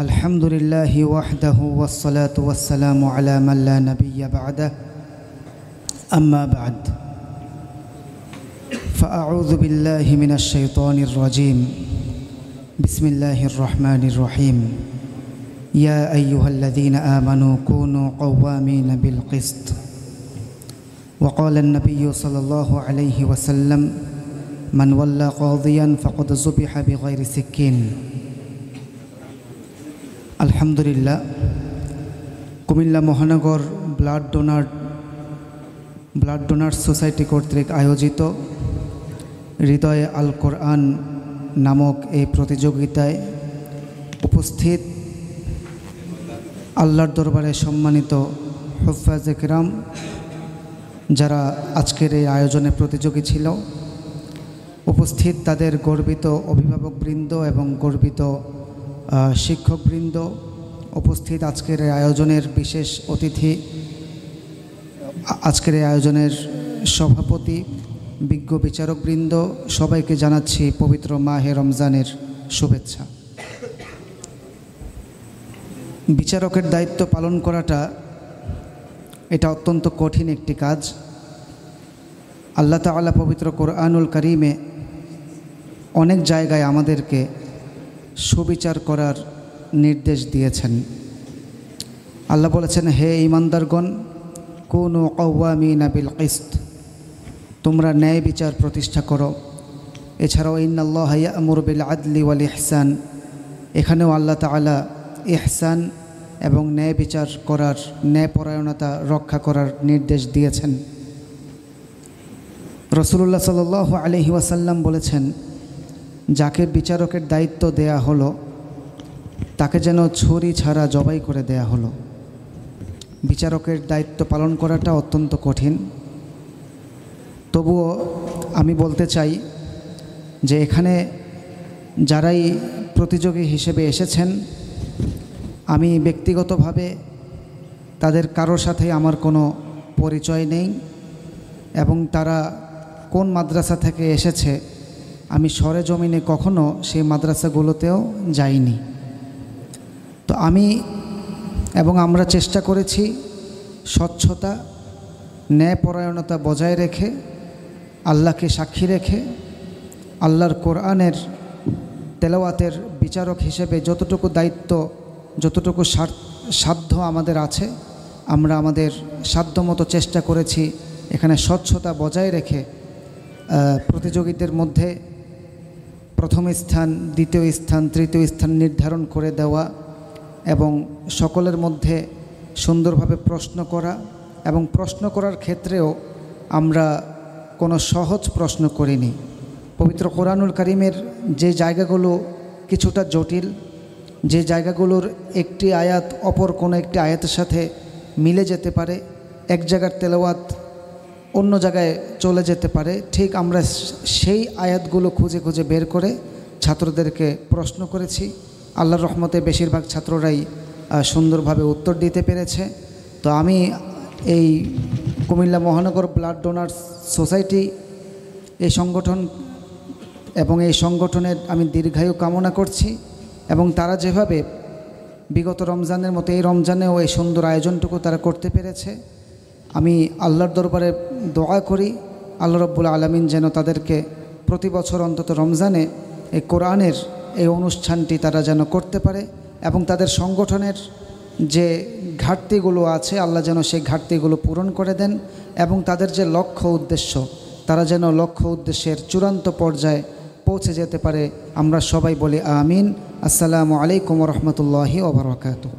الحمد لله وحده والصلاة والسلام على من لا نبي بعده أما بعد فأعوذ بالله من الشيطان الرجيم بسم الله الرحمن الرحيم يا أيها الذين آمنوا كونوا قوامين بالقسط وقال النبي صلى الله عليه وسلم من ولى قاضيا فقد ذبح بغير سكين আলহামদুলিল্লাহ কুমিল্লা মহানগর blood donor society কর্তৃক আয়োজিত হৃদয়ে আল কোরআন নামক এই প্রতিযোগিতায় উপস্থিত আল্লাহর দরবারে সম্মানিত হুফাজে কিরাম যারা আজকের এই আয়োজনে প্রতিযোগী ছিল, উপস্থিত তাদের গর্বিত অভিভাবকবৃন্দ এবং গর্বিত শিক্ষকবৃন্দ, উপস্থিত আজকের এই আয়োজনের বিশেষ অতিথি, আজকের এই আয়োজনের সভাপতি, বিজ্ঞ বিচারকবৃন্দ, সবাইকে জানাচ্ছি পবিত্র মাহে রমজানের শুভেচ্ছা। বিচারকের দায়িত্ব পালন করাটা এটা অত্যন্ত কঠিন একটি কাজ। আল্লাহ তাআলা পবিত্র কোরআনুল কারীমে অনেক জায়গায় আমাদেরকে সুবিচার করার নির্দেশ দিয়েছেন। আল্লাহ বলেছেন, হে ঈমানদারগণ, কুনু কাওয়ামিনা বিল কিসত, তোমরা ন্যায় বিচার প্রতিষ্ঠা করো। এছাড়াও ইন্নাল্লাহা ইয়া'মুরু বিল আদলি ওয়াল ইহসান, এখানেও আল্লাহ তাআলা ইহসান এবং ন্যায় বিচার করার, ন্যায়পরায়ণতা রক্ষা করার নির্দেশ দিয়েছেন। রাসূলুল্লাহ সাল্লাল্লাহু আলাইহি ওয়াসাল্লাম বলেছেন, যাকে বিচারকের দায়িত্ব দেয়া হলো তাকে যেন ছুরি ছাড়া জবাই করে দেয়া হলো। বিচারকের দায়িত্ব পালন করাটা অত্যন্ত কঠিন। তবুও আমি বলতে চাই যে এখানে যারাই প্রতিযোগী হিসেবে এসেছেন, আমি ব্যক্তিগতভাবে তাদের কারোর সাথে আমার কোনো পরিচয় নেই এবং তারা কোন মাদ্রাসা থেকে এসেছে আমি সরেজমিনে কখনো সেই মাদ্রাসাগুলোতেও যাইনি। তো আমি এবং আমরা চেষ্টা করেছি স্বচ্ছতা, ন্যায়পরায়ণতা বজায় রেখে, আল্লাহকে সাক্ষী রেখে, আল্লাহর কোরআনের তেলাওয়াতের বিচারক হিসেবে যতটুকু দায়িত্ব, যতটুকু সাধ্য আমাদের আছে, আমরা আমাদের সাধ্যমতো চেষ্টা করেছি এখানে স্বচ্ছতা বজায় রেখে প্রতিযোগীদের মধ্যে প্রথম স্থান, দ্বিতীয় স্থান, তৃতীয় স্থান নির্ধারণ করে দেওয়া এবং সকলের মধ্যে সুন্দরভাবে প্রশ্ন করা, এবং প্রশ্ন করার ক্ষেত্রেও আমরা কোনো সহজ প্রশ্ন করিনি। পবিত্র কোরআনুল কারীমের যে জায়গাগুলো কিছুটা জটিল, যে জায়গাগুলোর একটি আয়াত অপর কোনো একটি আয়াতের সাথে মিলে যেতে পারে, এক জায়গার তেলাওয়াত অন্য জায়গায় চলে যেতে পারে, ঠিক আমরা সেই আয়াতগুলো খুঁজে খুঁজে বের করে ছাত্রদেরকে প্রশ্ন করেছি। আল্লাহর রহমতে বেশিরভাগ ছাত্ররাই সুন্দরভাবে উত্তর দিতে পেরেছে। তো আমি এই কুমিল্লা মহানগর ব্লাড ডোনার সোসাইটি, এই সংগঠন এবং এই সংগঠনের আমি দীর্ঘায়ু কামনা করছি, এবং তারা যেভাবে বিগত রমজানের মতো এই রমজানেও এই সুন্দর আয়োজনটুকু তারা করতে পেরেছে, আমি আল্লাহর দরবারে দোয়া করি আল্লাহ রাব্বুল আলামিন যেন তাদেরকে প্রতি বছর অন্তত রমজানে এই কোরআনের এই অনুষ্ঠানটি তারা যেন করতে পারে, এবং তাদের সংগঠনের যে ঘাটতিগুলো আছে আল্লাহ যেন সেই ঘাটতিগুলো পূরণ করে দেন, এবং তাদের যে লক্ষ্য উদ্দেশ্য তারা যেন লক্ষ্য উদ্দেশ্যের চূড়ান্ত পর্যায়ে পৌঁছে যেতে পারে। আমরা সবাই বলি আমিন। আসসালামু আলাইকুম ওয়া রাহমাতুল্লাহি ওয়া বারাকাতুহু।